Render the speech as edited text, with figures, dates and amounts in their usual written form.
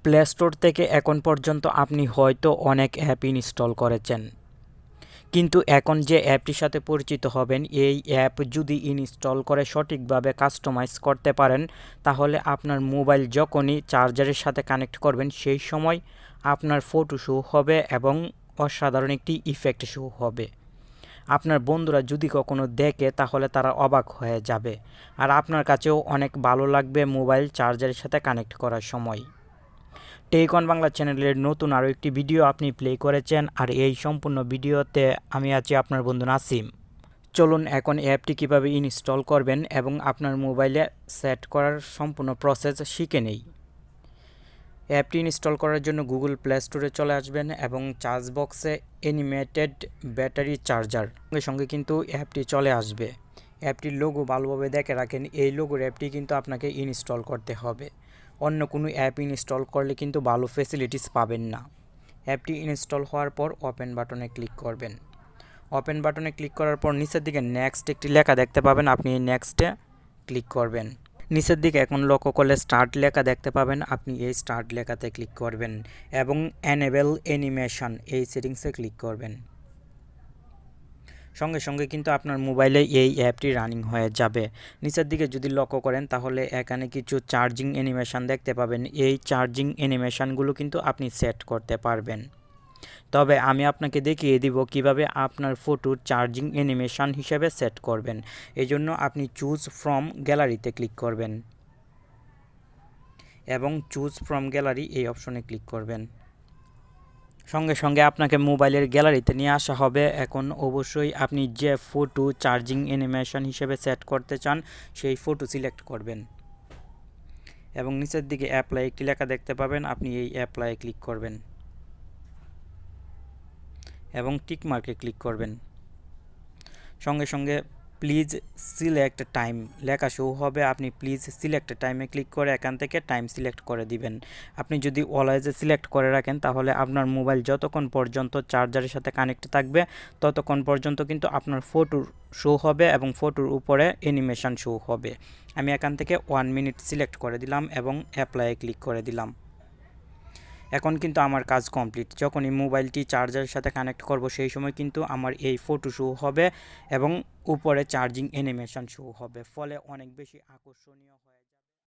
Play store থেকে এখন পর্যন্ত আপনি হয়তো অনেক অ্যাপ ইনস্টল করেছেন, কিন্তু এখন যে অ্যাপটির সাথে পরিচিত হবেন, এই অ্যাপ যদি ইনস্টল করে সঠিকভাবে কাস্টমাইজ করতে পারেন, তাহলে আপনার মোবাইল যখনই চার্জারের সাথে কানেক্ট করবেন সেই সময় আপনার ফটো শো হবে এবং অসাধারণ একটি ইফেক্ট শো হবে। আপনার বন্ধুরা যদি কখনো দেখে তাহলে তারা অবাক হয়ে যাবে, আর আপনার কাছেও অনেক ভালো লাগবে মোবাইল চার্জারের সাথে কানেক্ট করার সময়। টেক অন বাংলা চ্যানেলের নতুন আরও একটি ভিডিও আপনি প্লে করেছেন, আর এই সম্পূর্ণ ভিডিওতে আমি আছি আপনার বন্ধু নাসিম। চলুন এখন অ্যাপটি কীভাবে ইনস্টল করবেন এবং আপনার মোবাইলে সেট করার সম্পূর্ণ প্রসেস শিখে নেই। অ্যাপটি ইনস্টল করার জন্য গুগল প্লে স্টোরে চলে আসবেন এবং চার্জ বক্সে অ্যানিমেটেড ব্যাটারি চার্জার সঙ্গে সঙ্গে কিন্তু অ্যাপটি চলে আসবে। অ্যাপটির লোগো ভালোভাবে দেখে রাখেন, এই লোগোর অ্যাপটি কিন্তু আপনাকে ইনস্টল করতে হবে। অন্য কোনো অ্যাপ ইনস্টল করলে কিন্তু ভালো ফেসিলিটিস পাবেন না। অ্যাপটি ইনস্টল হওয়ার পর ওপেন বাটনে ক্লিক করবেন। ওপেন বাটনে ক্লিক করার পর নিচের দিকে নেক্সট একটি লেখা দেখতে পাবেন, আপনি এই নেক্সটে ক্লিক করবেন। নিচের দিকে এখন লক্ষ্য করলে স্টার্ট লেখা দেখতে পাবেন, আপনি এই স্টার্ট লেখাতে ক্লিক করবেন এবং এনেবল অ্যানিমেশন এই সেটিংসে ক্লিক করবেন। সঙ্গে সঙ্গে কিন্তু আপনার মোবাইলে এই অ্যাপটি রানিং হয়ে যাবে। নিচের দিকে যদি লক্ষ্য করেন তাহলে এখানে কিছু চার্জিং অ্যানিমেশন দেখতে পাবেন। এই চার্জিং অ্যানিমেশনগুলো কিন্তু আপনি সেট করতে পারবেন। তবে আমি আপনাকে দেখিয়ে দিব কিভাবে আপনার ফটোর চার্জিং অ্যানিমেশন হিসেবে সেট করবেন। এই জন্য আপনি চুজ ফ্রম গ্যালারিতে ক্লিক করবেন এবং চুজ ফ্রম গ্যালারি এই অপশনে ক্লিক করবেন। সঙ্গে সঙ্গে আপনাকে মোবাইলের গ্যালারিতে নিয়ে আসা হবে। এখন অবশ্যই আপনি যে ফটো চার্জিং অ্যানিমেশন হিসেবে সেট করতে চান সেই ফটো সিলেক্ট করবেন এবং নিচের দিকে অ্যাপ্লাই একটি লেখা দেখতে পাবেন, আপনি এই অ্যাপ্লাই ক্লিক করবেন এবং টিক মার্কে ক্লিক করবেন। সঙ্গে সঙ্গে প্লিজ সিলেক্ট টাইম লেখা শো হবে, আপনি প্লিজ সিলেক্ট টাইমে ক্লিক করে এখান থেকে টাইম সিলেক্ট করে দিবেন। আপনি যদি অলওয়েজে সিলেক্ট করে রাখেন তাহলে আপনার মোবাইল যতক্ষণ পর্যন্ত চার্জারের সাথে কানেক্ট থাকবে ততক্ষণ পর্যন্ত কিন্তু আপনার ফটো শো হবে এবং ফটোর উপরে অ্যানিমেশন শো হবে। আমি এখান থেকে 1 মিনিট সিলেক্ট করে দিলাম এবং অ্যাপ্লাই ক্লিক করে দিলাম। এখন কিন্তু আমার কাজ কমপ্লিট। যখনই মোবাইলটি চার্জারের সাথে কানেক্ট করব সেই সময় কিন্তু আমার এই ফটো শো হবে এবং উপরে চার্জিং অ্যানিমেশন শো হবে, ফলে অনেক বেশি আকর্ষণীয় হয়ে